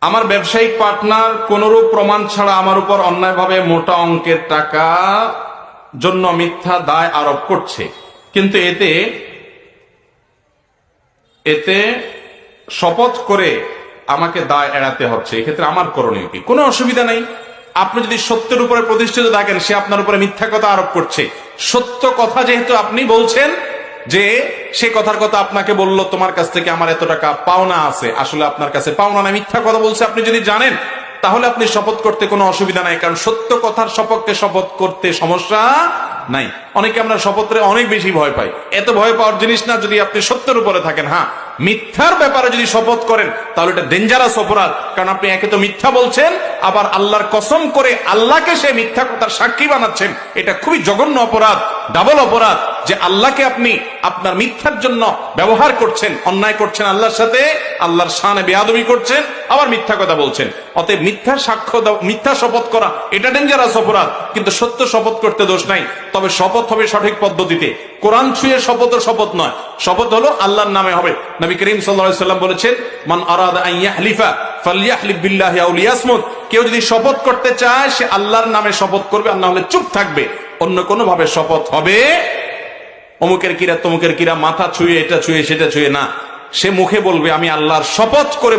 আমার ব্যবসায়িক পার্টনার কোনরূপ প্রমাণ ছাড়া আমার উপর অন্যায়ভাবে মোটা অঙ্কের টাকা জন্য মিথ্যা দায় আরোপ করছে, কিন্তু এতে শপথ করে আমাকে দায় এড়াতে হচ্ছে। এক্ষেত্রে আমার করণীয় কি? কোনো অসুবিধা নেই। আপনি যদি সত্যের উপরে প্রতিষ্ঠিত থাকেন, সে আপনার উপরে মিথ্যা কথা আরোপ করছে, সত্য কথা যেহেতু আপনি বলছেন যে সে কথার কথা আপনাকে বলল তোমার কাছ থেকে আমার এত টাকা পাওনা আছে, আসলে আপনার কাছে পাওনা না, মিথ্যা কথা বলছে, আপনি যদি জানেন, তাহলে আপনি শপথ করতে কোনো অসুবিধা নাই। কারণ সত্য কথার সপক্ষে শপথ করতে সমস্যা নাই। অনেকে আমরা শপথে অনেক বেশি ভয় পাই। এত ভয় পাওয়ার জিনিস না, যদি আপনি সত্যের উপরে থাকেন। হ্যাঁ, মিথ্যার ব্যাপারে যদি শপথ করেন তাহলে এটা ডেঞ্জারাস অপরাধ। কারণ আপনি একে তো মিথ্যা বলছেন, আবার আল্লাহর কসম করে আল্লাহকে সে মিথ্যা কথার সাক্ষী বানাচ্ছেন। এটা খুবই জঘন্য অপরাধ, ডাবল অপরাধ, যে আল্লাহকে আপনি আপনার মিথ্যার জন্য ব্যবহার করছেন, অন্যায় করছেন আল্লাহর সাথে, আল্লাহর শানে বেয়াদবি করছেন, আবার মিথ্যা কথা বলছেন। অতএব মিথ্যা সাক্ষ্য দাও, মিথ্যা শপথ করা এটা ডেঞ্জারাস অপরাধ। কিন্তু সত্য শপথ করতে দোষ নাই, তবে শপথ হবে সঠিক পদ্ধতিতে। কোরআন ছুঁয়ে শপথের শপথ নয়, শপথ হলো আল্লাহর নামে হবে। নবী করিম সাল্লাল্লাহু আলাইহি সাল্লাম বলেছেন, মান আরাদা আন ইয়াহলিফা ফালইয়াহলিফ বিল্লাহি আও লিয়াসমুত। কেউ যদি শপথ করতে চায় সে আল্লাহর নামে শপথ করবে, আর না হলে চুপ থাকবে। অন্য কোনো ভাবে শপথ হবে, অমুকের কিরা তমুকের কিরা, মাথা ছুঁয়ে এটা ছুঁয়ে সেটা ছুঁয়ে না, সে মুখে বলবে আমি আল্লাহর শপথ করে